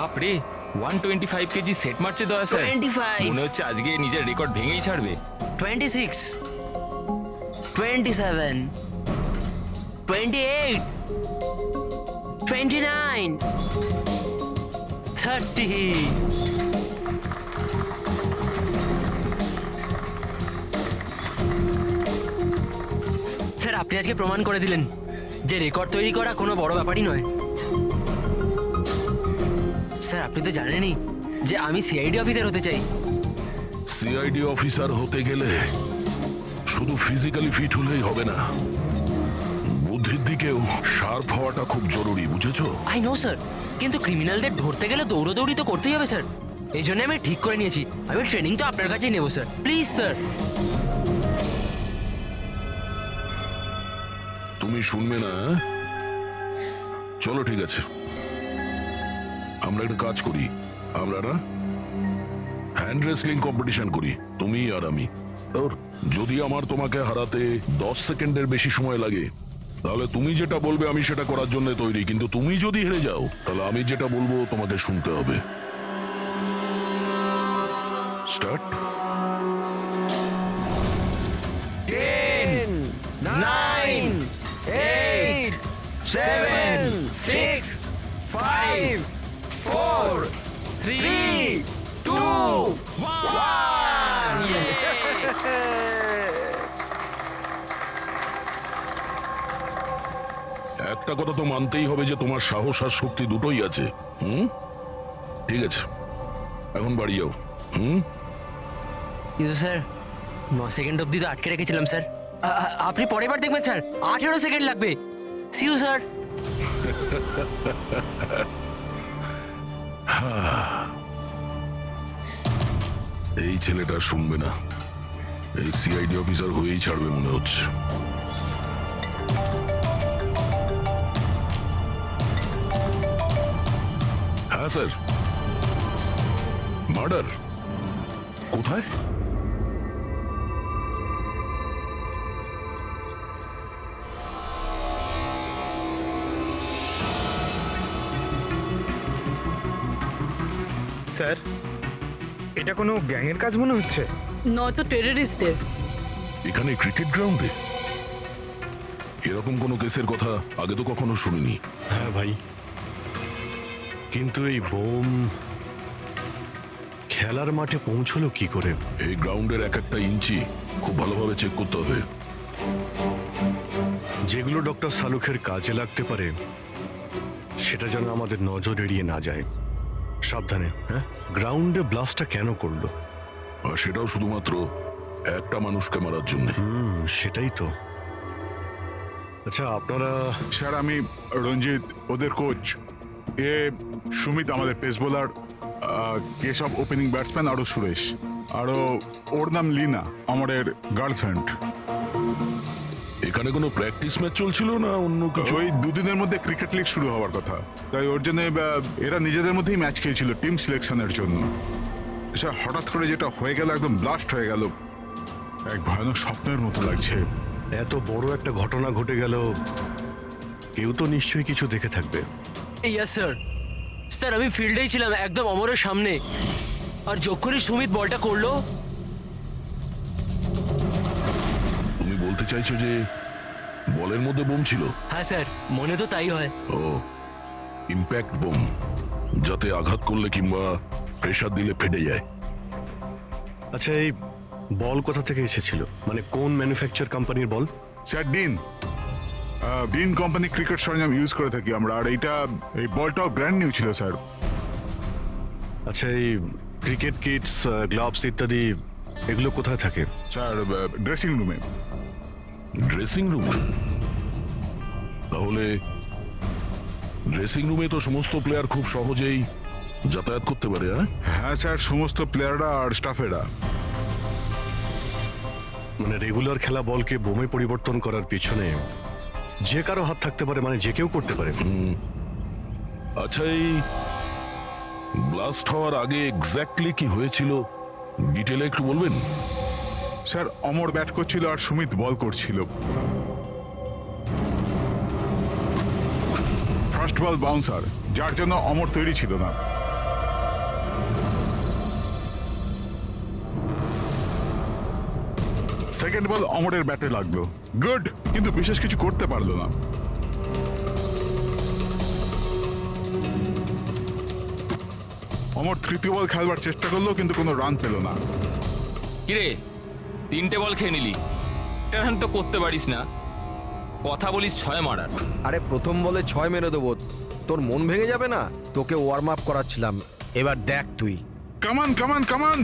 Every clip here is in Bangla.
বাপ রে 125 কেজি সেট মারছে দয়া স্যার 25 মনে হচ্ছে আজকে নিজের রেকর্ড ভেঙেই ছাড়বে 26 27 28 29 30 স্যার আপনি আজকে প্রমাণ করে দিলেন যে রেকর্ড তৈরি করা কোনো বড় ব্যাপারই নয় স্যার আপনি তো জানেনই যে আমি সিআইডি অফিসার হতে চাই সিআইডি অফিসার হতে গেলে শুধু ফিজিক্যালি ফিট হলেই হবে না, বুদ্ধির দিকেও শার্প হওয়াটা খুব জরুরি, বুঝেছো? আই নো স্যার কিন্তু ক্রিমিনালদের ধরতে গেলে দৌড়াদৌড়ি তো করতেই হবে স্যার এই জন্য আমি ঠিক করে নিয়েছি আমি ট্রেনিং তো আপনার কাছেই নেবো স্যার প্লিজ স্যার তুমি শুনবে না? চলো ঠিক আছে, আমরা একটা কাজ করি, আমরা না হ্যান্ড রেসলিং কম্পিটিশন করি, তুমি আর আমি। যদি আমার তোমাকে হারাতে 10 সেকেন্ডের বেশি সময় লাগে তাহলে তুমি যেটা বলবে আমি সেটা করার জন্য তৈরি, কিন্তু তুমি যদি হেরে যাও তাহলে আমি যেটা বলবো তোমাকে শুনতে হবে। স্টার্ট। 10 9 8 7 6 5 4 3 2 1 একটা কথা তো মানতেই হবে যে তোমার সাহস আর শক্তি দুটোই আছে। ঠিক আছে, এখন বাড়ি যাও। কিন্তু স্যার 9 সেকেন্ড অবধি তো আটকে রেখেছিলাম স্যার আপনি পরের বার দেখবেন স্যার 18 সেকেন্ড লাগবে সি ইউ স্যার এই ছেলেটা শুনবে না, এই সিআইডি অফিসার হয়েই ছাড়বে মনে হচ্ছে। হ্যাঁ স্যার, মার্ডার কোথায়? স্যার এটা কোনো গ্যাংয়ের কাজ মনে হচ্ছে। নয়তো টেররিস্টদের। এখানে ক্রিকেট গ্রাউন্ডে এরকম কোনো কেসের কথা আগে তো কখনো শুনিনি। হ্যাঁ ভাই, কিন্তু এই বোম খেলার মাঠে পৌঁছলো কি করে? এই গ্রাউন্ডের এক একটা ইঞ্চি খুব ভালোভাবে চেক করতে হবে। যেগুলো ডক্টর সালুখের কাজে লাগতে পারে সেটা যেন আমাদের নজর এড়িয়ে না যায়। সাবধানে। হ্যাঁ, গ্রাউন্ডে ব্লাস্টটা কেন করলো? আর সেটাও শুধুমাত্র একটা মানুষকে মারার জন্য। সেটাই তো। আচ্ছা আপনারা? স্যার আমি রঞ্জিত, ওদের কোচ। এ সুমিত আমাদের pace bowler, Keshab opening batsman, আরও সুরেশ, আরও ওর নাম লিনা আমাদের গার্লফ্রেন্ড। এখানে কোনো প্র্যাকটিস ম্যাচ চলছিল না অন্য কিছু? ওই দুদিনের মধ্যে ক্রিকেট লিগ শুরু হওয়ার কথা, তাই ওর জন্য এরা নিজেদের মধ্যেই ম্যাচ খেলছিল টিম সিলেকশনের জন্য। স্যার হঠাৎ করে যেটা হয়ে গেল, একদম ব্লাস্ট হয়ে গেল, এক ভয়ানক স্বপ্নের মতো লাগছে। এত বড় একটা ঘটনা ঘটে গেল, কেউ তো নিশ্চয়ই কিছু দেখে থাকবে। ইয়েস স্যার স্যার আমি ফিল্ডেই ছিলাম একদম অমরের সামনে আর যখনই সুমিত বলটা করলো। তুমি বলতে চাইছো যে বলের মধ্যে বোম ছিল? হ্যাঁ স্যার মনে তো তাই হয়। ও, ইম্প্যাক্ট বোম, যাতে আঘাত করলে কিংবা প্রেসার দিলে ফেটে যায়। আচ্ছা এই বল কোথা থেকে এসেছিল? মানে কোন ম্যানুফ্যাকচার কোম্পানির বল? স্যার ডিন কোম্পানি ক্রিকেট সরঞ্জাম ইউজ করে থাকি আমরা, আর এই বলটাও ব্র্যান্ড নিউ ছিল স্যার। আচ্ছা এই ক্রিকেট কিটস, গ্লাভস ইত্যাদি এগুলো কোথায় থাকে? স্যার ড্রেসিং রুমে। Dressing room? তাহলে ড্রেসিং রুমে তো সমস্ত প্লেয়ার খুব সহজেই যাতায়াত করতে পারে। হ্যাঁ স্যার, সমস্ত প্লেয়াররা আর স্টাফেরা। মানে রেগুলার খেলা বলকে বোমে পরিবর্তন করার পিছনে যে কারো হাত থাকতে পারে, মানে যে কেউ করতে পারে। আচ্ছা এই ব্লাস্ট হওয়ার আগে এক্স্যাক্টলি কি হয়েছিল ডিটেলে একটু বলবেন? স্যার অমর ব্যাট করছিল আর সুমিত বল করছিল। ফার্স্ট বল বাউন্সার, যার জন্য অমর তৈরি ছিল না। সেকেন্ড বল অমরের ব্যাটে লাগলো, গুড, কিন্তু বিশেষ কিছু করতে পারলো না। অমর তৃতীয় বল খেলবার চেষ্টা করলো, কিন্তু কোনো রান পেল না। কিরে 3টে বল খেয়ে নিলি, একটা রান তো করতে পারিস না, কথা বলিস 6 মারার। আরে প্রথম বলে 6 মেরে দেবো, তোর মন ভেঙে যাবে না? তোকে ওয়ার্ম আপ করাচ্ছিলাম, এবার দেখ তুই। কামান কামান কামান।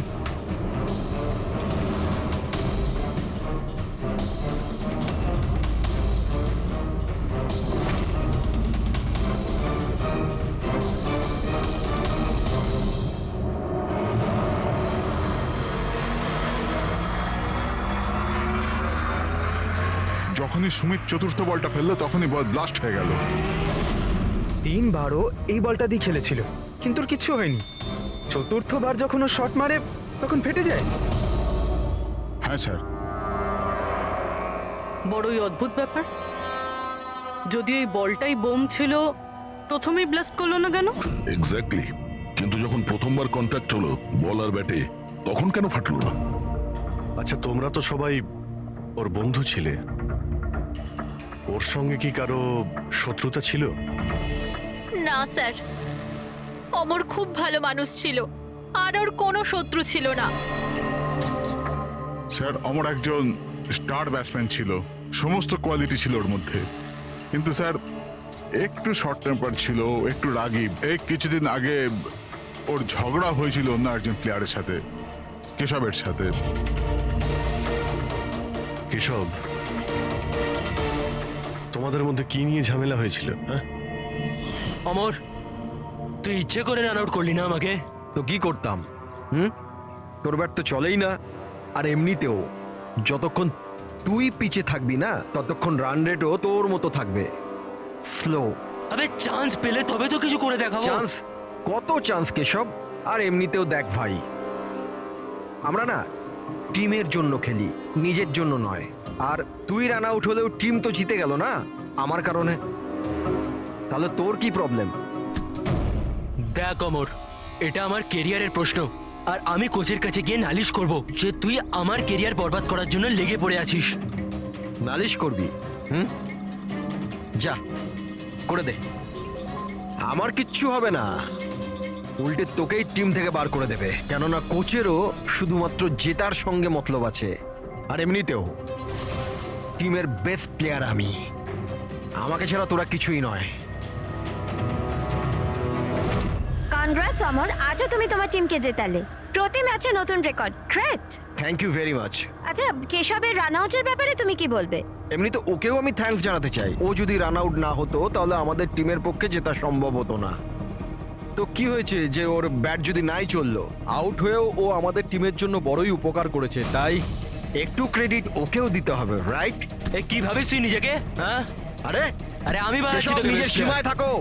যখনই সুমিত চতুর্থ বলটা ফেললো তখনই বল ব্লাস্ট হয়ে গেল। 3বারও এই বলটা দিয়ে খেলেছিল, কিন্তু ওর কিচ্ছু হয়নি। চতুর্থবার যখন ও শট মারে তখন ফেটে যায়। হ্যাঁ স্যার। বড়ই অদ্ভুত ব্যাপার। যদি এই বলটাই বোম ছিল, প্রথমেই ব্লাস্ট করলো না কেন? এক্স্যাক্টলি, কিন্তু যখন প্রথমবার কন্ট্যাক্ট হলো বল আর ব্যাটে, তখন কেন ফাটলো না? আচ্ছা, তোমরা তো সবাই ওর বন্ধু ছিলে, ওর সঙ্গে কি কারো শত্রুতা ছিল? না স্যার, অমর খুব ভালো মানুষ ছিল, আর ওর কোনো শত্রু ছিল না। স্যার, অমর একজন স্টার ব্যাটসম্যান ছিল, সমস্ত কোয়ালিটি ছিল ওর মধ্যে, কিন্তু স্যার একটু শর্ট টেম্পার ছিল, একটু রাগী। এই কিছুদিন আগে ওর ঝগড়া হয়েছিল অন্য একজন প্লেয়ারের সাথে, কেশবের সাথে। কেশব, তোমাদের মধ্যে কি নিয়ে ঝামেলা হয়েছিল? হ্যাঁ, অমর, তুই ইচ্ছে করে রান আউট করলি না আমাকে? তো কি করতাম? তোর ব্যাট তো চলেই না, আর এমনিতেও যতক্ষণ তুই পিছে থাকবি না ততক্ষণ রান রেটও তোর মতো থাকবে, স্লো। আবে চান্স পেলে তবে তো কিছু করে দেখাবো। চান্স? কত চান্স কেশব? আর এমনিতেও দেখ ভাই, আমরা না টিমের জন্য খেলি, নিজের জন্য নয়। আর তুই রান আউট হলেও টিম তো জিতে গেল না আমার কারণে, তাহলে তোর কি প্রবলেম? দেখ অমর, এটা আমার কেরিয়ারের প্রশ্ন, আর আমি কোচের কাছে গিয়ে নালিশ করব যে তুই আমার কেরিয়ার বরবাদ করার জন্য লেগে পড়ে আছিস। নালিশ করবি? যা করে দে, আমার কিচ্ছু হবে না, উল্টে তোকেই টিম থেকে বার করে দেবে, কেননা কোচেরও শুধুমাত্র জেতার সঙ্গে মতলব আছে। আর এমনিতেও টিমের বেস্ট প্লেয়ার আমি, আমাকে ছাড়া তোরা কিছুই নয়। কনগ্রাটস অমর, আজও তুমি তোমার টিমকে জেতালে। প্রতি ম্যাচে নতুন record, great. Thank you very much. আচ্ছা, কেশবের রান আউটের ব্যাপারে তুমি কি বলবে? এমনিতে ওকেও আমি থ্যাঙ্কস জানাতে চাই, ও যদি রান আউট না হতো তাহলে আমাদের টিমের পক্ষে জেতা সম্ভব হতো না। তো কি হয়েছে যে ওর ব্যাট যদি নাই চললো, আউট হয়েও ও আমাদের টিমের জন্য বড়ই উপকার করেছে, তাই একটু ক্রেডিট ওকেও দিতে হবে, রাইট? এ কি ভাবিস তুই নিজেকে? হ্যাঁ, আরে আরে আমি বানাচ্ছি এসব তোকে নিজের best সীমায় player। থাকো।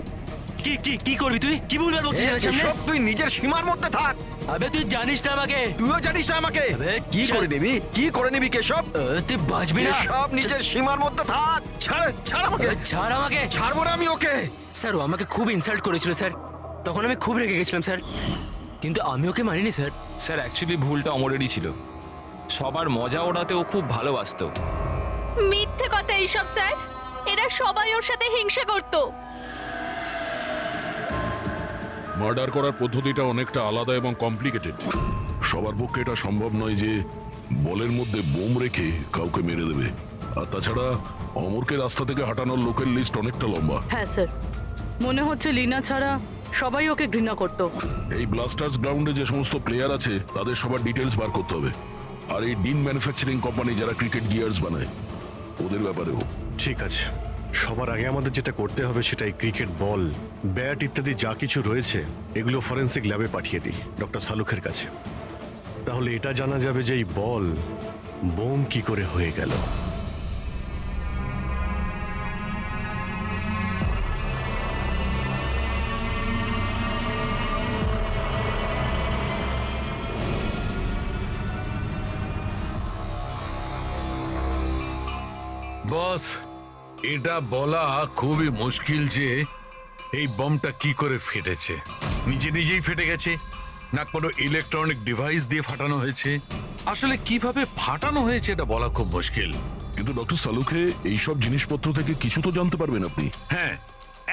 কি কি কি করবি তুই? কি বলবি বলছিস আমার সামনে? এসব তুই নিজের সীমার মধ্যে থাক। আবে তুই জানিস না আমাকে। তুইও জানিস না আমাকে। আবে, কি চল। করে নিবি, কি করে নিবি কেশব? তুই বাঁচবি না। সব নিজের সীমার মধ্যে থাক। ছাড়, ছাড় আমাকে। ছাড় আমাকে। ছাড়বো না আমি ওকে। স্যার, ও আমাকে খুব ইনসাল্ট করেছিল স্যার, তখন আমি খুব রেগে গেছিলাম স্যার, কিন্তু আমি ওকে মানিনি স্যার। স্যার অ্যাকচুয়ালি ভুলটা অমরেরই ছিল, সবার মজা ওড়াতে ও খুব ভালোবাসতো। মিথ্যে কথা এইসব স্যার, এরা সবাই ওর সাথে হিংসা করতো। মার্ডার করার পদ্ধতিটা অনেকটা আলাদা এবং কমপ্লিকেটেড। সবার পক্ষে এটা সম্ভব নয় যে বলের মধ্যে বোম রেখে কাউকে মেরে দেবে। আর তাছাড়া অমরকে রাস্তা থেকে হাঁটানোর লোকের লিস্ট অনেকটা লম্বা। হ্যাঁ স্যার, মনে হচ্ছে লিনা ছাড়া সবাই ওকে ঘৃণা করতো। এই ব্লাস্টার্স গ্রাউন্ডে যে সমস্ত প্লেয়ার আছে তাদের সবার ডিটেলস বার করতে হবে। আর এই ডিন ম্যানুফ্যাকচারিং কোম্পানি যারা ক্রিকেট গিয়ার্স বানায়, ওদের ব্যাপারেও। ঠিক আছে, সবার আগে আমাদের যেটা করতে হবে সেটাই ক্রিকেট বল, ব্যাট ইত্যাদি যা কিছু রয়েছে এগুলো ফরেন্সিক ল্যাবে পাঠিয়ে দিই ডক্টর সালুখের কাছে। তাহলে এটা জানা যাবে যে এই বল বোম কি করে হয়ে গেল। বস, এটা বলা খুবই মুশকিল যে এই বমটা কি করে ফেটেছে। নিজে নিজেই ফেটে গেছে না কোনো ইলেকট্রনিক ডিভাইস দিয়ে ফাটানো হয়েছে। আসলে কিভাবে ফাটানো হয়েছে এটা বলা খুব মুশকিল। কিন্তু ডক্টর সালুখে এইসব জিনিসপত্র থেকে কিছু তো জানতে পারবেন আপনি। হ্যাঁ,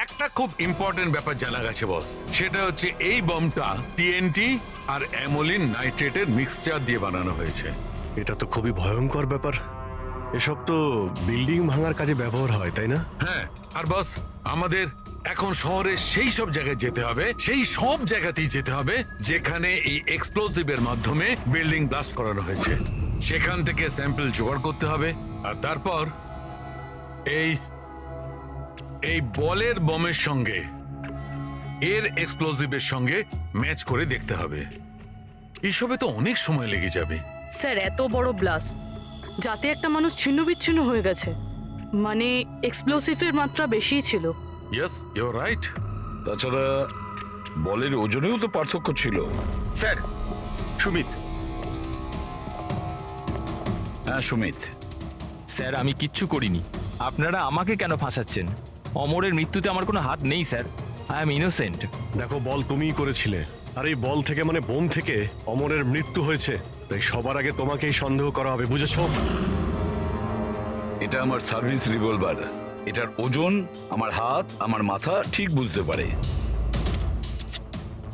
একটা খুব ইম্পর্টেন্ট ব্যাপার জানা গেছে বস, সেটা হচ্ছে এই বমটা টিএনটি আর অ্যামোলিন নাইট্রেটের মিক্সচার দিয়ে বানানো হয়েছে। এটা তো খুবই ভয়ঙ্কর ব্যাপার। এসব তো বিল্ডিং ভাঙার কাজে ব্যবহার হয়, তাই না? হ্যাঁ, আর বস আমাদের এখন শহরে সেই সব জায়গায় যেতে হবে, সেই সব জায়গাতেই যেতে হবে যেখানে এই এক্সপ্লোসিভের মাধ্যমে বিল্ডিং ব্লাস্ট করানো হয়েছে। সেখান থেকে স্যাম্পল জোগাড় করতে হবে, আর তারপর এই বলের বমের সঙ্গে এর এক্সপ্লোসিভের সঙ্গে ম্যাচ করে দেখতে হবে। এসবে তো অনেক সময় লেগে যাবে। স্যার এত বড় ব্লাস্ট, যাতে একটা মানুষ ছিন্ন বিচ্ছিন্ন হয়ে গেছে, মানে এক্সপ্লোসিভের মাত্রা বেশিই ছিল। Yes, you are right. তাছাড়া বলের ওজনেও তো পার্থক্য ছিল। স্যার, সুমিত। হ্যাঁ সুমিত, স্যার আমি কিচ্ছু করিনি, আপনারা আমাকে কেন ফাঁসাচ্ছেন? অমরের মৃত্যুতে আমার কোনো হাত নেই স্যার, আই এম ইনোসেন্ট। দেখো, বল তুমিই করেছিলে, আর এই বল থেকে মানে বোম থেকে অমরের মৃত্যু হয়েছে। তাই সবার আগে তোমাকেই সন্দেহ করা হবে, বুঝেছো? এটা আমার সার্ভিস রিভলভার। এটার ওজন আমার হাত, আমার মাথা ঠিক বুঝতে পারে।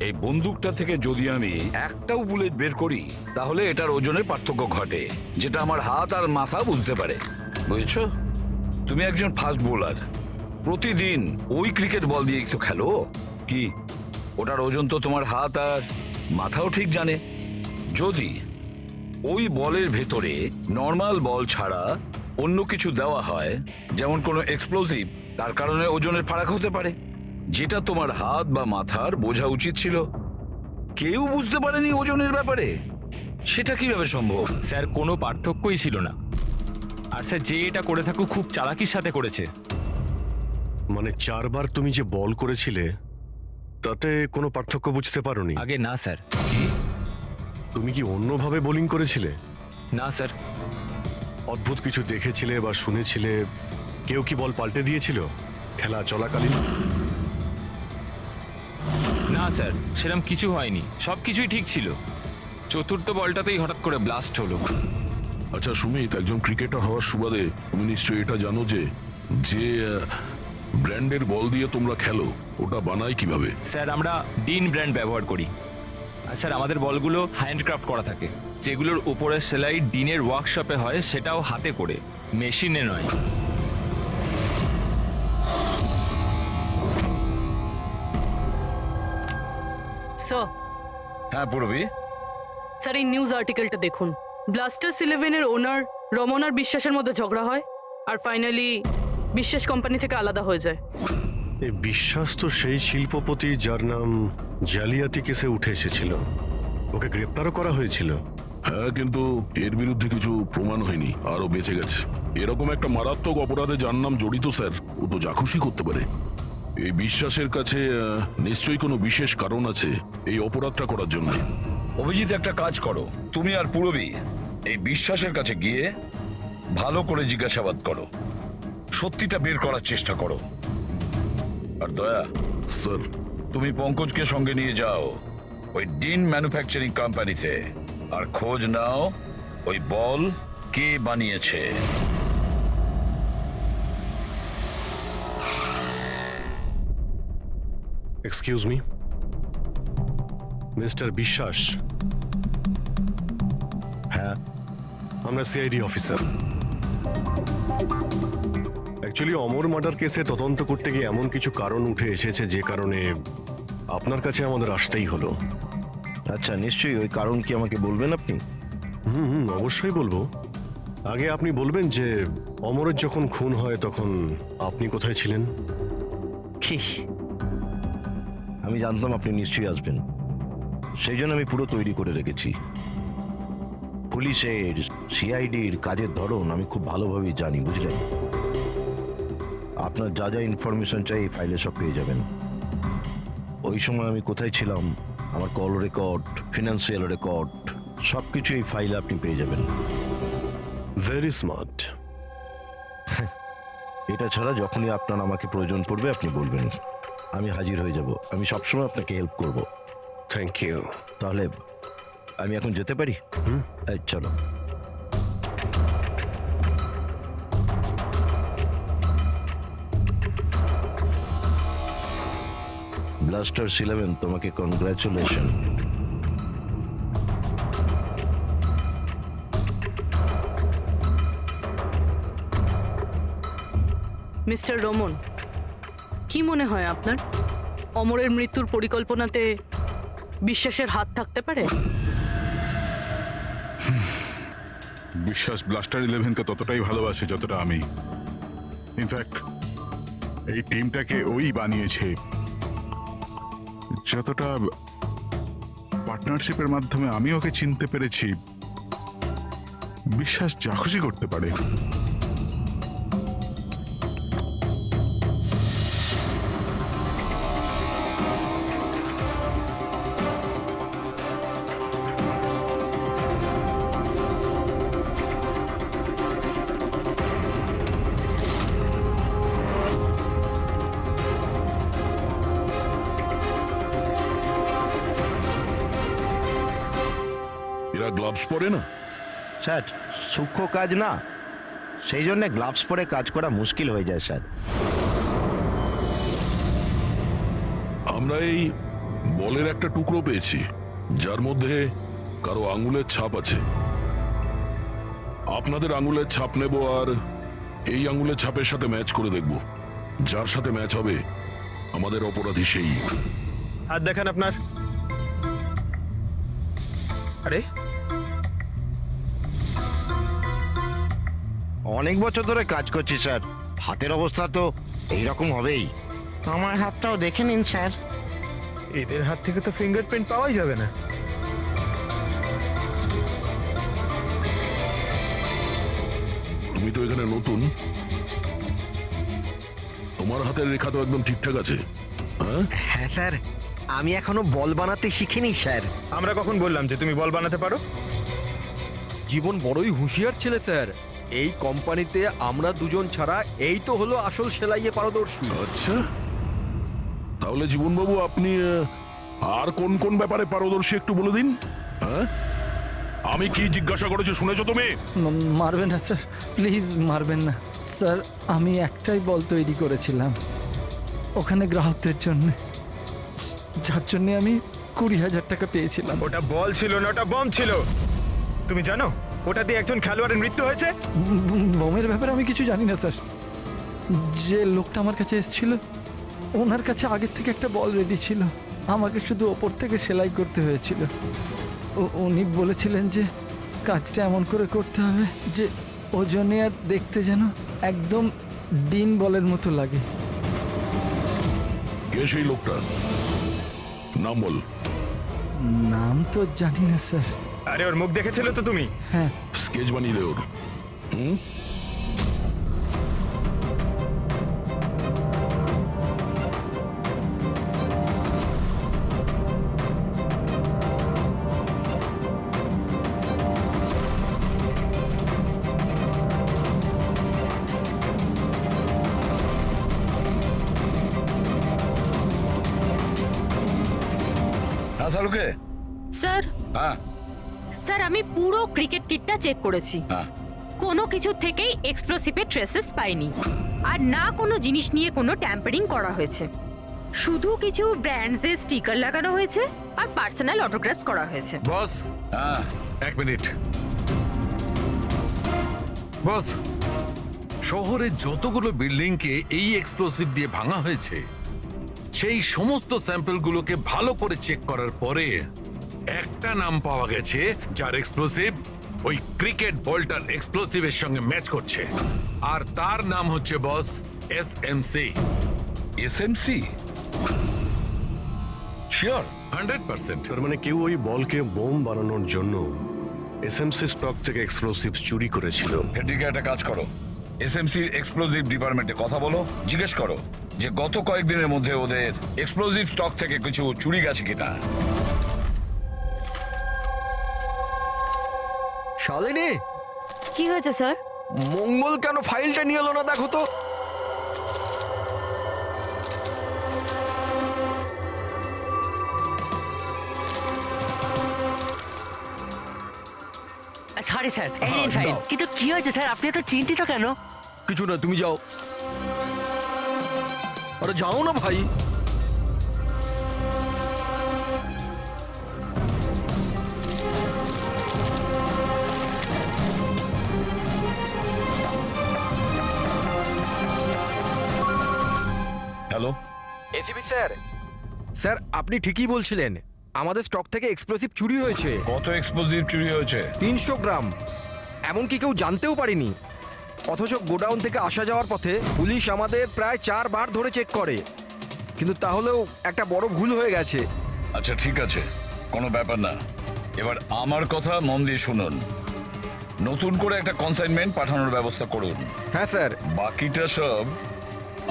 এই বন্দুকটা থেকে যদি আমি একটাও বুলেট বের করি, তাহলে এটার ওজনের পার্থক্য ঘটে, যেটা আমার হাত আর মাথা বুঝতে পারে। বুঝেছো? তুমি একজন ফাস্ট বোলার, প্রতিদিন ওই ক্রিকেট বল দিয়ে তো খেলো, কি ওটার ওজন তো তোমার হাত আর মাথাও ঠিক জানে। যদি ওই বলের ভেতরে নর্মাল বল ছাড়া অন্য কিছু দেওয়া হয়, যেমন কোনো এক্সপ্লোসিভ, তার কারণে ওজনের ফারাক হতে পারে, যেটা তোমার হাত বা মাথার বোঝা উচিত ছিল। কেউ বুঝতে পারেনি ওজনের ব্যাপারে, সেটা কিভাবে সম্ভব? স্যার কোনো পার্থক্যই ছিল না, আর স্যার যে এটা করে থাকুক খুব চালাকির সাথে করেছে। মানে 4 বার তুমি যে বল করেছিলে তাতে কোনো পার্থক্য বুঝতে পারোনি? আগে না স্যার। তুমি কি অন্যভাবে বোলিং করেছিলে? না স্যার। অদ্ভুত কিছু দেখেছিলে বা শুনেছিলে? কেউ কি বল পাল্টে দিয়েছিল খেলা চলাকালীন? না স্যার, সেরকম কিছু হয়নি, সব কিছুই ঠিক ছিল। চতুর্থ বলটাতেই হঠাৎ করে ব্লাস্ট হলো। আচ্ছা সুমিত, একজন ক্রিকেটার হওয়ার সুবাদে তুমি নিশ্চয়ই এটা জানো যে যে ব্র্যান্ডের বল দিয়ে তোমরা খেলো, ওটা বানায় কিভাবে? স্যার আমরা ডিন ব্র্যান্ড ব্যবহার করি, আর স্যার আমাদের বলগুলো হ্যান্ডক্রাফট করা থাকে, যেগুলোর উপরের সেলাই ডিনের ওয়ার্কশপে হয়, সেটাও হাতে করে, মেশিনে নয়। স্যার, হ্যাঁ পূরবী, স্যার এই নিউজ আর্টিকেলটা দেখুন। ব্লাস্টার্স 11-এর ওনার রমন আর বিশ্বাসের মধ্যে ঝগড়া হয়, আর ফাইনালি বিশ্বাস কোম্পানি থেকে আলাদা হয়ে যায়। এই বিশ্বাস তো সেই শিল্পপতি যার নাম জালিয়াতি কেসে উঠে এসেছিল। ওকে গ্রেপ্তারও করা হয়েছিল। হ্যাঁ, কিন্তু এর বিরুদ্ধে কিছু প্রমাণ হয়নি, আরও বেঁচে গেছে। এরকম একটা মারাত্মক অপরাধে যার নাম জড়িত স্যার, ও তো যা খুশি করতে পারে। এই বিশ্বাসের কাছে নিশ্চয়ই কোনো বিশেষ কারণ আছে এই অপরাধটা করার জন্য। অভিজিৎ একটা কাজ করো, তুমি আর পূরবী এই বিশ্বাসের কাছে গিয়ে ভালো করে জিজ্ঞাসাবাদ করো, সত্যিটা বের করার চেষ্টা করো। আর দয়া স্যার, তুমি পঙ্কজকে সঙ্গে নিয়ে যাও ওই ডিন ম্যানুফ্যাকচারিং কোম্পানিতে, আর খোঁজ নাও ওই বল কে বানিয়েছে। এক্সকিউজ মি, মিস্টার বিশ্বাস। হ্যাঁ, আমরা সিআইডি অফিসার। অ্যাকচুয়ালি অমর মার্ডার কেসে তদন্ত করতে গিয়ে এমন কিছু কারণ উঠে এসেছে যে কারণে আপনার কাছে আমাদের আসতেই হলো। আচ্ছা, নিশ্চয়ই। ওই কারণ কি আমাকে বলবেন আপনি? অবশ্যই বলবো। আগে আপনি বলবেন যে অমরের যখন খুন হয় তখন আপনি কোথায় ছিলেন? কি? আমি জানতাম আপনি নিশ্চয়ই আসবেন, সেই জন্য আমি পুরো তৈরি করে রেখেছি। পুলিশের, সিআইডির কাজের ধরন আমি খুব ভালোভাবেই জানি, বুঝলেন? আপনার যা যা ইনফরমেশন চাই এই ফাইলে সব পেয়ে যাবেন। ওই সময় আমি কোথায় ছিলাম, আমার কল রেকর্ড, ফিনান্সিয়াল রেকর্ড, সব কিছু এই ফাইলে আপনি পেয়ে যাবেন। Very smart. এটা ছাড়া যখনই আপনার আমাকে প্রয়োজন পড়বে আপনি বলবেন, আমি হাজির হয়ে যাব। আমি সবসময় আপনাকে হেল্প করব। Thank you. তাহলে আমি এখন যেতে পারি? এই, চলো। ব্লাস্টার্স 11, তোমাকে কনগ্রাচুলেশন। মিস্টার রমন, কি মনে হয় আপনার অমরের মৃত্যুর পরিকল্পনাতে বিশ্বাসের হাত থাকতে পারে? বিশ্বাস ব্লাস্টার 11কে ততটাই ভালোবাসে যতটা আমি। ইনফ্যাক্ট এই টিমটাকে ওই বানিয়েছে, যতটা পার্টনারশিপের মাধ্যমে আমি ওকে চিনতে পেরেছি। বিশ্বাস যা খুশি করতে পারে। এরা গ্লাভস পরে না? স্যার, সূক্ষ্ম কাজ না, সেই জন্য গ্লাভস পরে কাজ করা মুশকিল হয়ে যায় স্যার। আমরা এই বলের একটা টুকরো পেয়েছি যার মধ্যে কারো আঙুলের ছাপ আছে। আপনাদের আঙুলের ছাপ নেব আর এই আঙুলের ছাপের সাথে ম্যাচ করে দেখব। যার সাথে ম্যাচ হবে আমাদের অপরাধী সেই। হাত দেখান আপনার। আরে অনেক বছর ধরে কাজ করছি স্যার, হাতের অবস্থা তো এইরকম হবেই। আমার হাতটাও দেখে নিন স্যার। এদের হাত থেকে তো ফিঙ্গারপ্রিন্ট পাওয়াই যাবে না। তুমি তো এখানে নতুন, তোমার হাতের রেখা তো একদম ঠিকঠাক আছে। হ্যাঁ হ্যাঁ স্যার, আমি এখনো বল বানাতে শিখিনি স্যার। আমরা কখন বললাম যে তুমি বল বানাতে পারো? জীবন বড়ই হুঁশিয়ার ছেলে স্যার। এই কোম্পানিতে আমরা দুজন ছাড়া এই তো হলো আসল সেলাইয়ে পারদর্শী। আচ্ছা, তাহলে জীবনবাবু আপনি আর কোন কোন ব্যাপারে পারদর্শী একটু বলে দিন। হ্যাঁ, আমি কি জিজ্ঞাসা করেছি শুনেছো তুমি? মারবেন না স্যার, প্লিজ মারবেন না স্যার। আমি একটাই বল তৈরি করেছিলাম ওখানে গ্রাহকদের জন্য, যার জন্য আমি 20,000 টাকা পেয়েছিলাম। ওটা বল ছিল না, ওটা বম ছিল। তুমি জানো ওটা দিয়ে একজন খেলোয়াড়ের মৃত্যু হয়েছে? বোমের ব্যাপারে আমি কিছু জানি না স্যার। যে লোকটা আমার কাছে এসেছিল ওনার কাছে আগের থেকে একটা বল রেডি ছিল, আমাকে শুধু ওপর থেকে সেলাই করতে হয়েছিল। উনি বলেছিলেন যে কাজটা এমন করে করতে হবে যে ওজনে আর দেখতে যেন একদম ডিন বলের মতো লাগে। কে সেই লোকটা? নাম বল। নাম তো জানি না স্যার। আরে ওর মুখ দেখেছিলে তো তুমি? হ্যাঁ। স্কেচ বানিয়ে দে ওর। হুম, শাহরুখে। স্যার, হ্যাঁ স্যার আমি পুরো ক্রিকেট কিটটা চেক করেছি। হ্যাঁ, কোনো কিছু থেকেই এক্সপ্লোসিভের ট্রেসেস পাইনি, আর না কোনো জিনিস নিয়ে কোনো ট্যাম্পারিং করা হয়েছে। শুধু কিছু ব্র্যান্ডসের স্টিকার লাগানো হয়েছে আর পার্সোনাল অটোগ্রাফস করা হয়েছে। বস, হ্যাঁ, এক মিনিট। বস, শহরে যতগুলো বিল্ডিংকে এই এক্সপ্লোসিভ দিয়ে ভাঙা হয়েছে সেই সমস্ত স্যাম্পলগুলোকে ভালো করে চেক করার পরে একটা নাম পাওয়া গেছে যার এক্সপ্লোসিভ ওই ক্রিকেট বলটার এক্সপ্লোসিভের সঙ্গে ম্যাচ করছে, আর তার নাম হচ্ছে বস এসএমসি। এসএমসি? শিওর? 100%। তার মানে কেউ ওই বলকে বোম বানানোর জন্য এসএমসি স্টক থেকে এক্সপ্লোসিভ চুরি করেছিল। এদিকে একটা কাজ করো, এসএমসির এক্সপ্লোসিভ ডিপার্টমেন্টে কথা বলো, জিজ্ঞেস করো যে গত কয়েকদিনের মধ্যে ওদের এক্সপ্লোসিভ স্টক থেকে কিছু চুরি গেছে কিনা। শালিনী, কি হয়েছে স্যার? মঙ্গল কেন ফাইলটা নিয়ে এলো না দেখো তো। সরি স্যার, এই নিন ফাইল। কিন্তু কি হয়েছে স্যার, আপনি এত চিন্তিত কেন? কিছু না, তুমি যাও। আরে যাও না ভাই। হ্যালো, এসিপি স্যার, স্যার আপনি ঠিকই বলছিলেন, আমাদের স্টক থেকে এক্সপ্লোসিভ চুরি হয়েছে। কত এক্সপ্লোসিভ চুরি হয়েছে? 300 গ্রাম, এমনকি কেউ জানতেও পারেনি। অথচ গোডাউন থেকে আসা যাওয়ার পথে পুলিশ আমাদের প্রায় 4 বার ধরে চেক করে, কিন্তু তাহলেও একটা বড় ভুল হয়ে গেছে। আচ্ছা ঠিক আছে, কোনো ব্যাপার না। এবার আমার কথা মন দিয়ে শুনুন। নতুন করে একটা কনসাইনমেন্ট পাঠানোর ব্যবস্থা করুন। হ্যাঁ স্যার। বাকিটা সব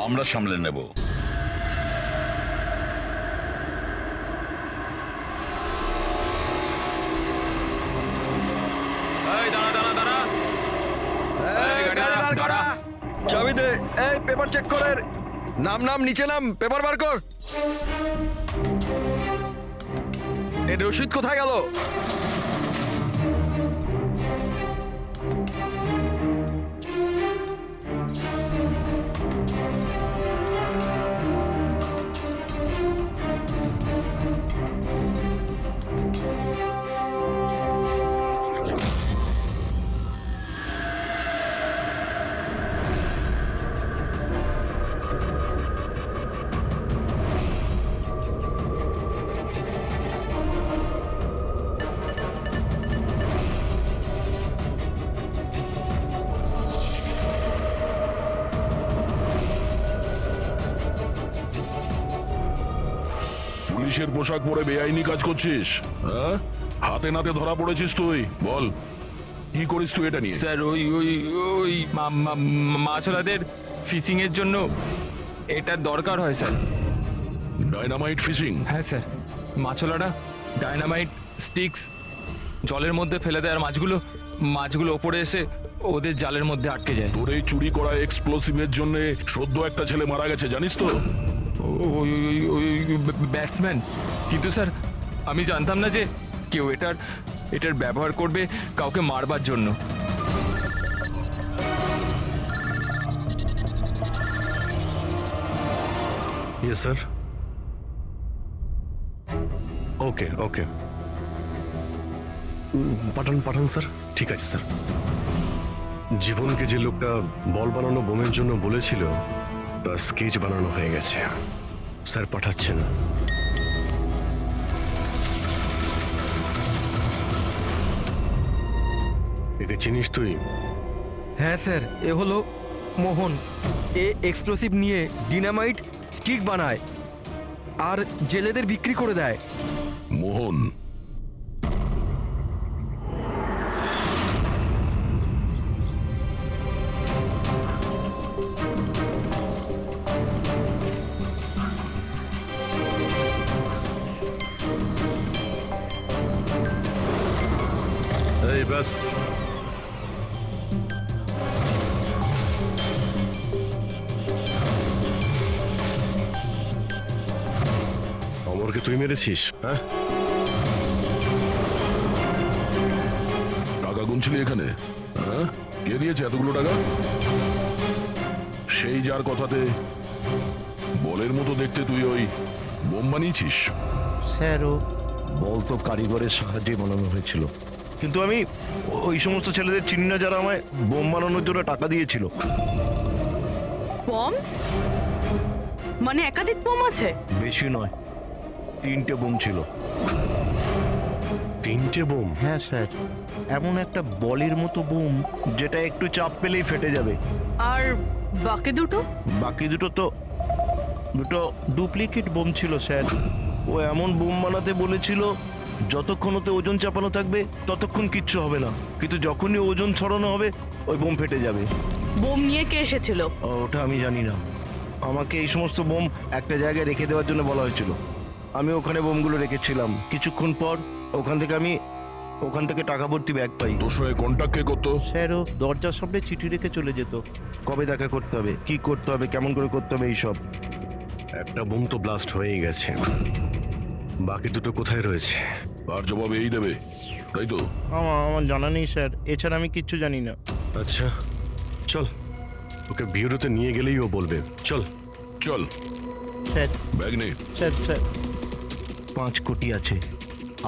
আমরা সামলে নেব। এই দাঁড়া দাঁড়া দাঁড়া, এই গাড়ি দাঁড়া, দাঁড়া। চাবি দে। এই পেপার চেক করেন। নাম নাম নিচে নাম, পেপার বার কর। এই রশিদ কোথায় গেল? পুলিশের পোশাক পরে বেআইনি কাজ করছিস, হ্যাঁ? হাতে নাতে ধরা পড়েছিস তুই। বল কি করিস তুই এটা নিয়ে? স্যার ওই ওই ওই মাছওয়ালাদের ফিশিং এর জন্য এটা দরকার হয় স্যার। Dynamite fishing? হ্যাঁ স্যার, মাছওয়ালারা ডাইনামাইট স্টিক্স জলের মধ্যে ফেলে দেয়, আর মাছগুলো ওপরে এসে ওদের জালের মধ্যে আটকে যায়। তোর এই চুরি করা এক্সপ্লোসিভের জন্য সদ্য একটা ছেলে মারা গেছে, জানিস তো? ওই ওই ব্যাটসম্যান। কিন্তু স্যার আমি জানতাম না যে কেউ এটার ব্যবহার করবে কাউকে মারবার জন্য। Yes sir. ওকে ওকে, পাঠান স্যার। ঠিক আছে স্যার। জীবনকে যে লোকটা বল বানানো বোমের জন্য বলেছিল তার স্কেচ বানানো হয়ে গেছে। স্যার পাঠাচ্ছেন। একে চিনিস তুই? হ্যাঁ স্যার, এ হলো মোহন। এ এক্সপ্লোসিভ নিয়ে ডিনামাইট স্টিক বানায় আর জেলেদের বিক্রি করে দেয়। মোহন? এই ব্যাস, অমরকে তুই মেরেছিস? হ্যাঁ, টাকা গুনছিলি এখানে? হ্যাঁ, কে দিয়েছে এতগুলো টাকা? সেই যার কথাতে বলের মতো দেখতে তুই ওই বোম বানিয়েছিস? স্যার, ও বল তো কারিগরের সাহায্যে বানানো হয়েছিল, কিন্তু আমি ওই সমস্ত ছেলেদের চিনি না যারা আমায় বোম বানানোর জন্য টাকা দিয়েছিল। বমস মানে একাধিক বোম আছে? বেশি নয়, 3টে বোম ছিল। 3টে বোম? হ্যাঁ স্যার, এমন একটা বলের মতো বোম যেটা একটু চাপ পেলেই ফেটে যাবে। আর বাকি দুটো? বাকি দুটো তো ডুপ্লিকেট বোম ছিল স্যার। ও এমন বোম বানাতে বলেছিল যতক্ষণ ওতে ওজন চাপানো থাকবে ততক্ষণ কিচ্ছু হবে না, কিন্তু যখনই ওজন ছড়ানো হবে ওই বোম ফেটে যাবে। বোম নিয়ে কে এসেছিল? ওটা আমি জানি না। আমাকে এই সমস্ত বোম একটা জায়গায় রেখে দেওয়ার জন্য বলা হয়েছিল। আমি ওখানে বোমগুলো রেখেছিলাম। কিছুক্ষণ পর ওখান থেকে টাকা ভর্তি ব্যাগ পাই। তোর সঙ্গে কন্ট্যাক্ট কে করতো? স্যার, ও দরজার সামনে চিঠি রেখে চলে যেত। কবে দেখা করতে হবে, কি করতে হবে, কেমন করে করতে হবে, এইসব। একটা বোম তো ব্লাস্ট হয়েই গেছে, বাকি দুটো কোথায় রয়েছে? আর জবাব এই দেবে। তাই তো? আমার জানা নেই স্যার, এছাড়া আমি কিচ্ছু জানি না। আচ্ছা চল, ওকে বিউরোতে নিয়ে গেলেই ও বলবে। চল চল, স্যার ব্যাগ নে। স্যার স্যার 5 কোটি আছে,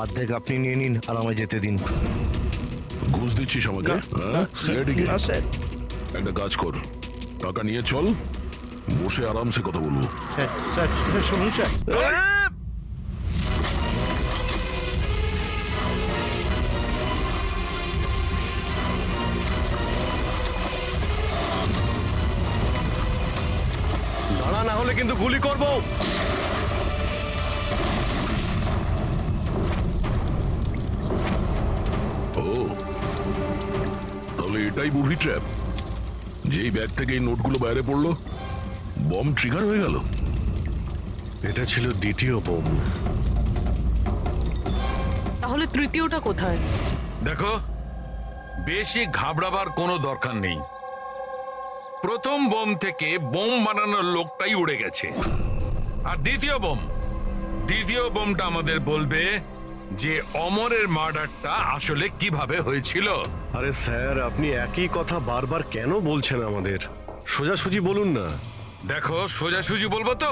অর্ধেক আপনি নিয়ে নিন আর আমায় যেতে দিন। ঘুষ দিচ্ছিস আমাকে? হ্যাঁ? সিআইডিকে? না স্যার। একটা কাজ কর, টাকা নিয়ে চল, বসে আরামসে কথা বলবো। স্যার স্যার স্যার, শুনুন স্যার। দাঁড়া, না হলে কিন্তু গুলি করবো। ও, তাহলে এটাই বুড়ি ট্র্যাপ। যেই ব্যাগ থেকে এই নোটগুলো বাইরে পড়লো, বম ট্রিগার হয়ে গেল। এটা ছিল দ্বিতীয় বোম। তাহলে তৃতীয়টা কোথায়? দেখো, বেশি ঘাবড়াবার কোনো দরকার নেই। প্রথম বোম থেকে বোম বানানোর লোকটাই উড়ে গেছে। আর দ্বিতীয় বোমটা আমাদের বলবে যে অমরের মার্ডারটা আসলে কিভাবে হয়েছিল। আরে স্যার, আপনি একই কথা বারবার কেন বলছেন আমাদের? সোজাসুজি বলুন না। দেখো, সোজাসুজি বলবো তো?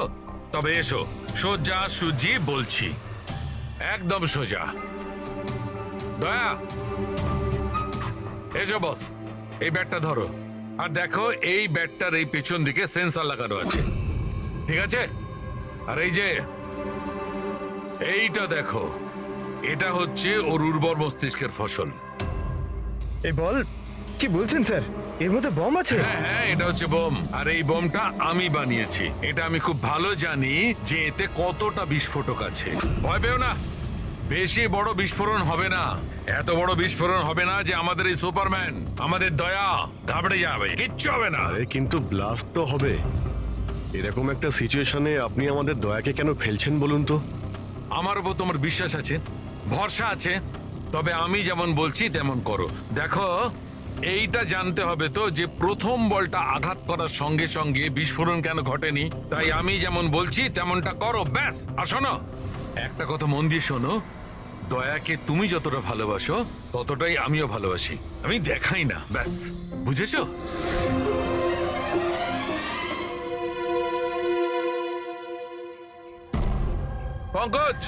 তবে এসো, সোজাসুজি বলছি, একদম সোজা। দয়া, এসো বস, এই ব্যাটটা ধরো। আর দেখো, এই ব্যাটটার এই পেছন দিকে সেন্সর লাগানো আছে, ঠিক আছে? আর এই যে এইটা দেখো, এটা হচ্ছে ওর উর্বর মস্তিষ্কের ফসল। এই বল, কি বলছেন স্যার? এর মধ্যে বম আছে? হ্যাঁ হ্যাঁ, এটা হচ্ছে বোম। আর এই বোমটা আমি বানিয়েছি। এটা আমি খুব ভালো জানি যে এতে কতটা বিস্ফোরক আছে। ভয় পেও না, বেশি বড় বিস্ফোরণ হবে না। এত বড় বিস্ফোরণ হবে না যে আমাদের এই সুপারম্যান, আমাদের দয়া ঘাবড়ে যাবে। কিচ্ছু হবে না। আরে কিন্তু ব্লাস্ট তো হবে। এরকম একটা সিচুয়েশনে আপনি আমাদের দয়াকে কেন ফেলছেন বলুন তো? আমার উপর তোমার বিশ্বাস আছে, ভরসা আছে, তবে আমি যেমন বলছি তেমন করো। দেখো, এইটা জানতে হবে তো যে প্রথম বলটা আঘাত করার সঙ্গে সঙ্গে বিস্ফোরণ কেন ঘটেনি। তাই আমি যেমন বলছি তেমনটা করো, ব্যাস। আর শোনো, একটা কথা মন দিয়ে শোনো, দয়াকে তুমি যতটা ভালোবাসো ততটাই আমিও ভালোবাসি। আমি দেখাই না, ব্যাস। বুঝেছো? পঙ্কজ,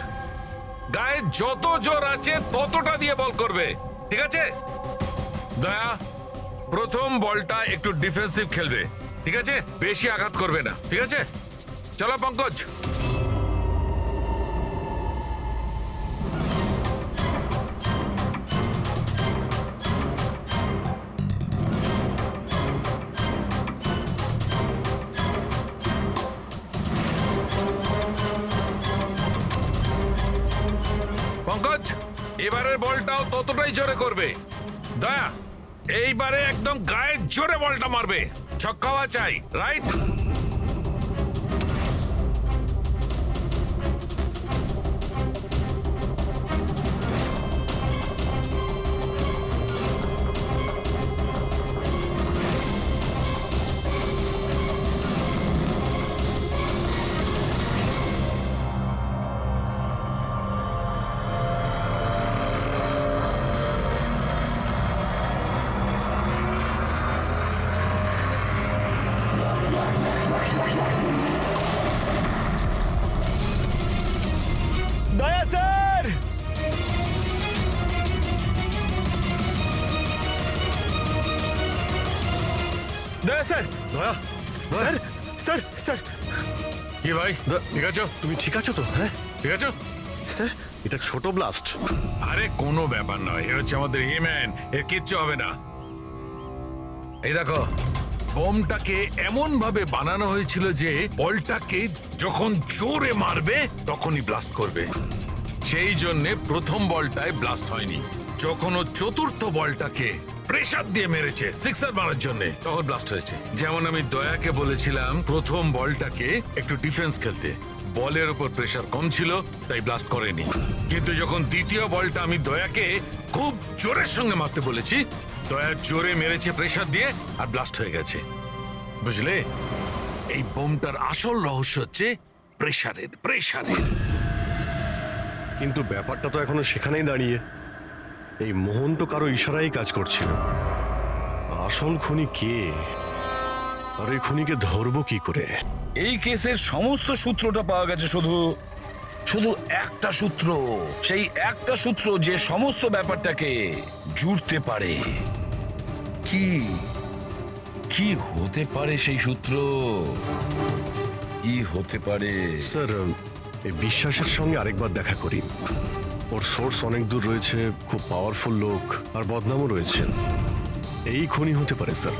গায়ে যত জোর আছে ততটা দিয়ে বল করবে, ঠিক আছে? দয়া, প্রথম বলটা একটু ডিফেন্সিভ খেলবে, ঠিক আছে? বেশি আঘাত করবে না, ঠিক আছে? চলো পঙ্কজ। পঙ্কজ, এবারের বলটাও ততটাই জোরে করবে। দয়া, এইবারে একদম গায়ে জোরে বলটা মারবে। ছক্কাওয়া চাই, রাইট? দয়া স্যার! দয়া স্যার! দয়া, স্যার স্যার স্যার! কি ভাই, ঠিক আছো? তুমি ঠিক আছো তো? হ্যাঁ ঠিক আছো স্যার, এটা ছোট ব্লাস্ট। আরে কোনো ব্যাপার নয়, এ হচ্ছে আমাদের হিম্যান, এর কিচ্ছু হবে না। এই দেখো, বোমটাকে এমন ভাবে বানানো হয়েছিল যে বলটাকে যখন জোরে মারবে তখনই ব্লাস্ট করবে। সেই জন্য প্রথম বলটায় ব্লাস্ট হয়নি। যখন ও চতুর্থ বলটাকে প্রেসার দিয়ে মেরেছে সিক্সার মারার জন্য, তখন ব্লাস্ট হয়েছে। যেমন আমি দয়াকে বলেছিলাম প্রথম বলটাকে একটু ডিফেন্স খেলতে, বলের উপর প্রেসার কম ছিল তাই ব্লাস্ট করেনি। কিন্তু যখন দ্বিতীয় বলটা আমি দয়াকে খুব জোরের সঙ্গে মারতে বলেছি, দয়া জোরে মেরেছে প্রেসার দিয়ে আর ব্লাস্ট হয়ে গেছে। বুঝলে, এই বোমটার আসল রহস্য হচ্ছে প্রেসারের। কিন্তু ব্যাপারটা তো এখনো সেখানেই দাঁড়িয়ে। এই মোহন তো কারো ইশারায় কাজ করছিল। আসল খুনি কে, আর এই খুনিকে ধরবো কি করে? এই কেসের সমস্ত সূত্রটা পাওয়া গেছে, শুধু শুধু একটা সূত্র, সেই একটা সূত্র যে সমস্ত ব্যাপারটাকে জুড়তে পারে। কি কি হতে পারে সেই সূত্র? কি হতে পারে? স্যার, এই বিশ্বাসের সঙ্গে আরেকবার দেখা করি। ওর সোর্স অনেক দূর রয়েছে, খুব পাওয়ারফুল লোক, আর বদনামও রয়েছে। এই খুনি হতে পারে স্যার।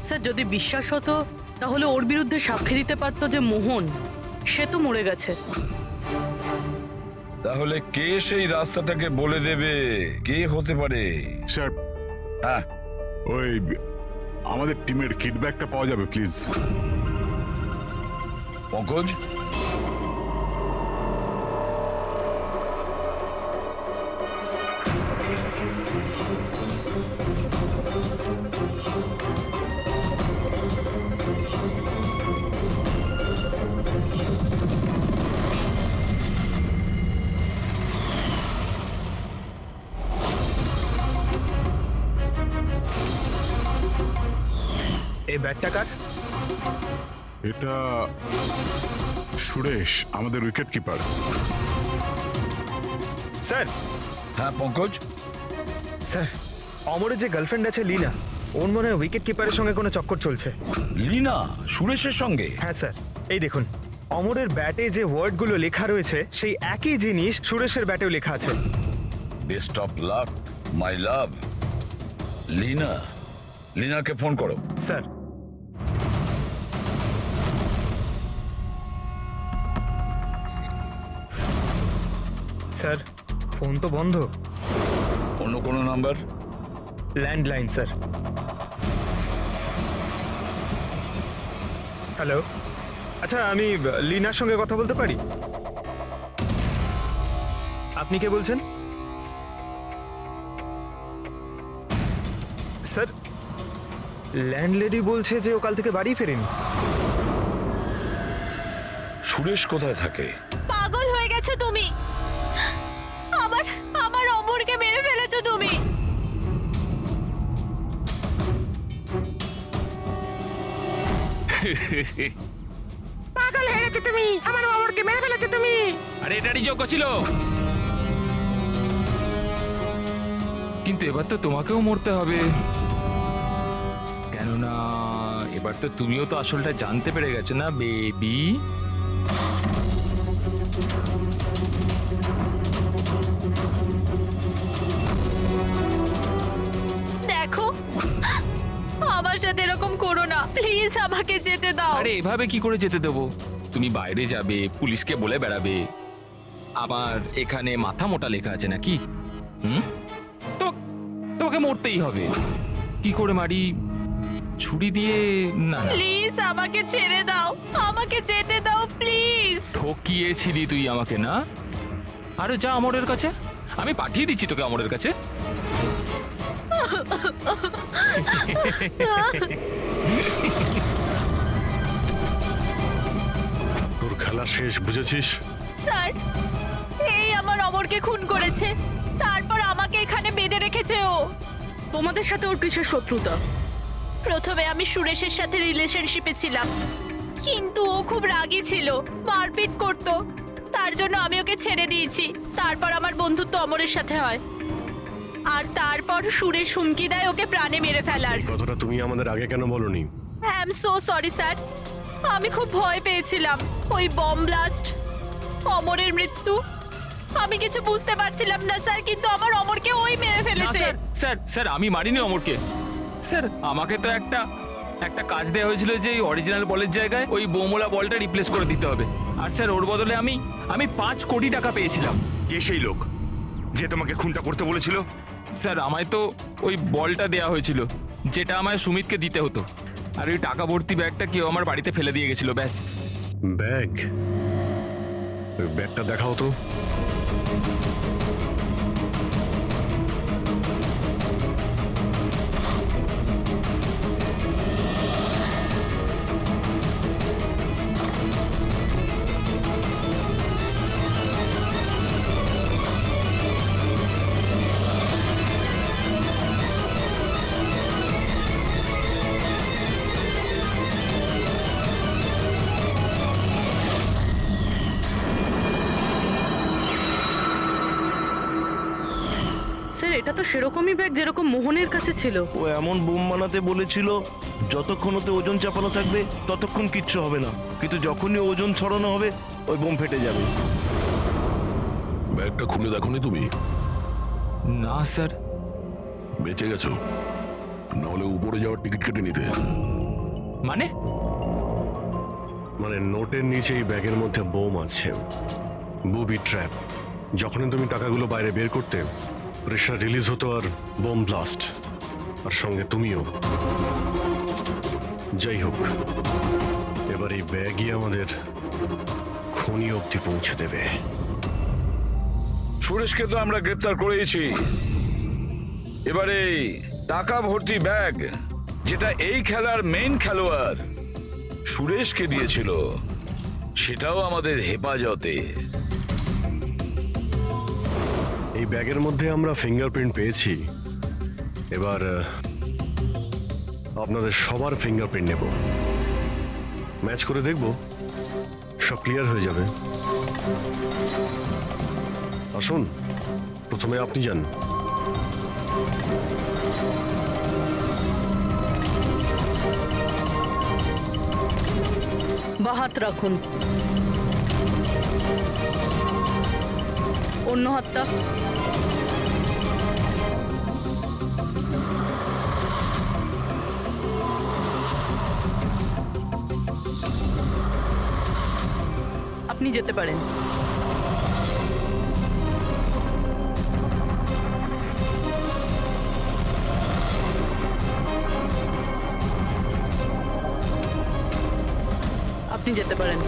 স্যার যদি বিশ্বাস হতো তাহলে ওর বিরুদ্ধে সাক্ষী দিতে পারতো যে মোহন, সে তো মরে গেছে। তাহলে কে সেই রাস্তাটাকে বলে দেবে? কে হতে পারে? স্যার, হ্যাঁ, ওই আমাদের টিমের কিডব্যাকটা পাওয়া যাবে প্লিজ? পঙ্কজ, এই ব্যাটটা কার? এটা সুরেশ, আমাদের উইকেট কিপার। স্যার, হ্যাঁ পঙ্কজ, স্যার, অমরের যে গার্লফ্রেন্ড আছে লীনা, ওর মনে হয় উইকেট কিপারের সঙ্গে কোনো চক্কর চলছে। লীনা সুরেশের সঙ্গে? হ্যাঁ স্যার, এই দেখুন, অমরের ব্যাটে যে ওয়ার্ডগুলো লেখা রয়েছে সেই একই জিনিস সুরেশের ব্যাটেও লেখা আছে। Best of luck my love. Leena, লীনাকে ফোন করো। স্যার, স্যার, ফোন তো বন্ধ। অন্য কোনো নাম্বার? Landline sir. হ্যালো, আচ্ছা আমি লীনার সঙ্গে কথা বলতে পারি? আপনি কে বলছেন? স্যার, ল্যান্ডলেডি বলছে যে ও কাল থেকে বাড়ি ফেরেনি। সুরেশ কোথায় থাকে? পাগল হয়ে গেছো তুমি, আবার আমার অমরকে মেরে ফেলেছো তুমি। পাগল হয়ে গেছো তুমি, আমার অমরকে মেরে ফেলেছো তুমি। আরে এটারই যোগ্য ছিল, কিন্তু এবার তো তোমাকেও মরতে হবে, কেননা এবার তো তুমিও তো আসলটা জানতে পেরে গেছো না বেবি। দেখো, আমার সাথে এরকম করো না প্লিজ, আমাকে যেতে দাও। আরে এভাবে কি করে যেতে দেবো? তুমি বাইরে যাবে, পুলিশকে বলে বেড়াবে আমার এখানে মাথা মোটা লেখা আছে নাকি? তো তোমাকে মরতেই হবে। কি করে মারি? ছুরি দিয়ে? না না, প্লিজ আমাকে ছেড়ে দাও, আমাকে যেতে দাও প্লিজ। ঠকিয়েছিলি তুই আমাকে না? আরে যা অমরের কাছে, আমি পাঠিয়ে দিচ্ছি তোকে অমরের কাছে। তোর খেলা শেষ, বুঝেছিস? স্যার, এই আমার অমরকে খুন করেছে, তারপর আমাকে এখানে বেঁধে রেখেছে ও। তোমাদের সাথে ওর কিসের শত্রুতা? প্রথমে আমি সুরেশের সাথে রিলেশনশিপে ছিলাম, কিন্তু ও খুব রাগী ছিল, মারপিট করতো, তার জন্য আমি ওকে ছেড়ে দিয়েছি। তারপর আমার বন্ধুত্ব অমরের সাথে হয়, আর তারপর সুরেশ হুমকি দেয় ওকে প্রাণে মেরে ফেলার। কথাটা তুমি আমাদের আগে কেন বলনি? I am so sorry sir, আমি খুব ভয় পেয়েছিলাম। ওই বম ব্লাস্ট, অমরের মৃত্যু, আমি কিছু বুঝতে পারছিলাম না স্যার, কিন্তু আমার অমরকে ওই মেরে না, ফেলেছে। স্যার স্যার স্যার আমি মারিনি অমরকে। স্যার আমাকে তো একটা কাজ দেওয়া হয়েছিল যে অরিজিনাল বলের জায়গায় ওই বোমোলা বলটা রিপ্লেস করে দিতে হবে, আর স্যার ওর বদলে আমি 5 কোটি টাকা পেয়েছিলাম। কে সেই লোক যে তোমাকে খুনটা করতে বলেছিল? স্যার আমায় তো ওই বলটা দেওয়া হয়েছিল যেটা আমায় সুমিতকে দিতে হতো, আর ওই টাকা ভর্তি ব্যাগটা কেউ আমার বাড়িতে ফেলে দিয়ে গেছিল, ব্যাস। ব্যাগ? ওই ব্যাগটা দেখাও তো। এটা তো সেরকমই ব্যাগ যেরকম মোহনের কাছে ছিল। ও এমন বোম বানাতে বলেছিল যতক্ষণ ওতে ওজন চাপানো থাকবে ততক্ষণ কিচ্ছু হবে না, কিন্তু যখনই ওজন ছড়ানো হবে ওই বোম ফেটে যাবে। ব্যাগটা খুলে দেখোনি তুমি? না স্যার। বেঁচে গেছো, নাহলে উপরে যাওয়ার টিকিট কেটে নিতে। মানে মানে নোটের নিচে এই ব্যাগের মধ্যে বোম আছে, বুবি ট্র্যাপ। যখনই তুমি টাকাগুলো বাইরে বের করতে, প্রেশার রিলিজ হতো আর বোম ব্লাস্ট, আর সঙ্গে তুমিও। যাই হোক, এবার এই ব্যাগই আমাদের খনি অবধি পৌঁছে দেবে। সুরেশকে তো আমরা গ্রেপ্তার করেছি, এবারে টাকা ভর্তি ব্যাগ যেটা এই খেলার মেইন খেলোয়াড় সুরেশকে দিয়েছিল সেটাও আমাদের হেফাজতে। এই ব্যাগের মধ্যে আমরা ফিঙ্গারপ্রিন্ট পেয়েছি, এবার আপনাদের সবার ফিঙ্গারপ্রিন্ট নেব, ম্যাচ করে দেখব, সব ক্লিয়ার হয়ে যাবে। আসুন, প্রথমে আপনি যান। বা হাত রাখুন, অন্য হাতটা। আপনি যেতে পারেন। আপনি যেতে পারেন।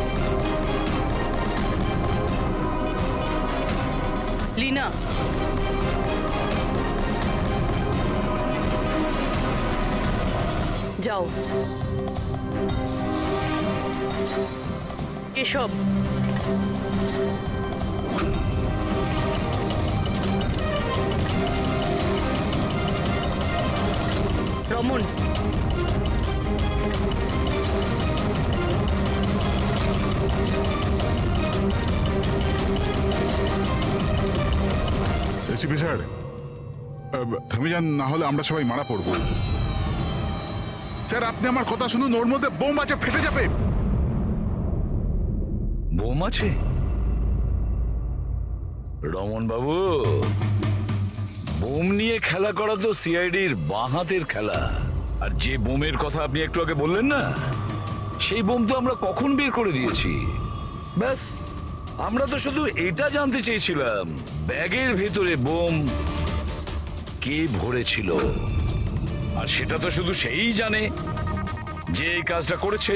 লীনা, যাও। কেশব, রমন, এসিপি স্যার, থেমে যান, না হলে আমরা সবাই মারা পড়বো। স্যার আপনি আমার কথা শুনুন, ওর মধ্যে বোম আছে, ফেটে যাবে। বোম আছে? রমন বাবু, বোম নিয়ে খেলা করা তো সিআইডির বাঁ হাতের খেলা। আর যে বোমের কথা আপনি একটু আগে বললেন না, সেই বোম তো আমরা কখন বের করে দিয়েছি। ব্যাস, আমরা তো শুধু এটা জানতে চেয়েছিলাম ব্যাগের ভেতরে বোম কে ভরেছিল, আর সেটা তো শুধু সেই জানে যে এই কাজটা করেছে।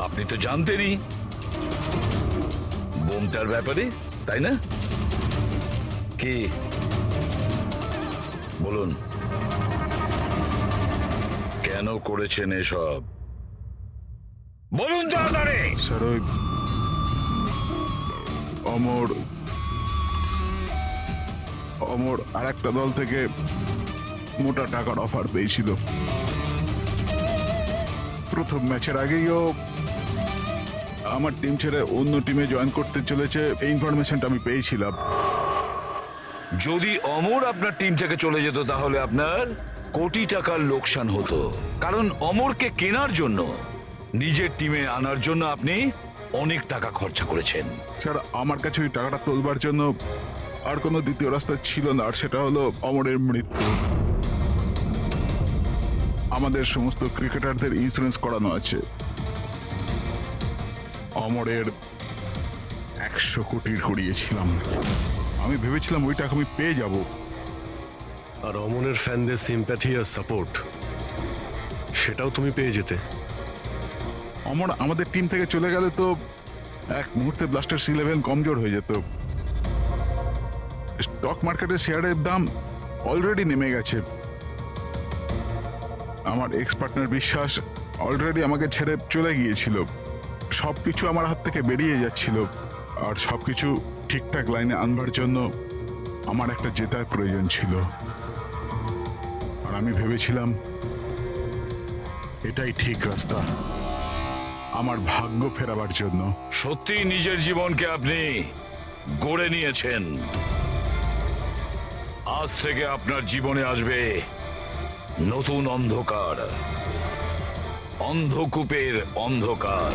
আপনি তো জানতেনই বোমটার ব্যাপারে, তাই না? কি বলুন, কেন করেছেন এসব? বলুন তাড়াতাড়ি। স্যার ওই অমর আর একটা দল থেকে মোটা টাকার অফার পেয়েছিল। প্রথম ম্যাচের আগেই ও আমার টিম ছেড়ে অন্য টিমে জয়েন করতে চলেছে, এই ইনফরমেশনটা আমি পেয়েছিলাম। যদি অমর আপনার টিম থেকে চলে যেত তাহলে আপনার কোটি টাকার লোকসান হতো, কারণ অমরকে কেনার জন্য, নিজের টিমে আনার জন্য আপনি অনেক টাকা খরচা করেছেন। স্যার আমার কাছে ওই টাকাটা তোলবার জন্য আর কোনো দ্বিতীয় রাস্তা ছিল না, আর সেটা হলো অমরের মৃত্যু। আমাদের সমস্ত ক্রিকেটারদের ইন্স্যুরেন্স করানো আছে। অমরের 100 কোটির করিয়েছিলাম, আমি ভেবেছিলাম ওই টাকা আমি পেয়ে যাব। আর অমনের ফ্যানদের সিম্প্যাথি আর সাপোর্ট, সেটাও তুমি পেয়ে যেতে। অমর আমাদের টিম থেকে চলে গেলে তো এক মুহূর্তে ব্লাস্টার্স 11 কমজোর হয়ে যেত। স্টক মার্কেটে শেয়ারের দাম অলরেডি নেমে গেছে। আমার এক্স পার্টনার বিশ্বাস অলরেডি আমাকে ছেড়ে চলে গিয়েছিল। সবকিছু আমার হাত থেকে বেরিয়ে যাচ্ছিল, আর সবকিছু ঠিকঠাক লাইনে আনবার জন্য আমার একটা জেতার প্রয়োজন ছিল। আর আমি ভেবেছিলাম এটাই ঠিক রাস্তা আমার ভাগ্য ফেরাবার জন্য। সত্যি নিজের জীবনকে আপনি গড়ে নিয়েছেন। আজ থেকে আপনার জীবনে আসবে নতুন অন্ধকার, অন্ধকূপের অন্ধকার।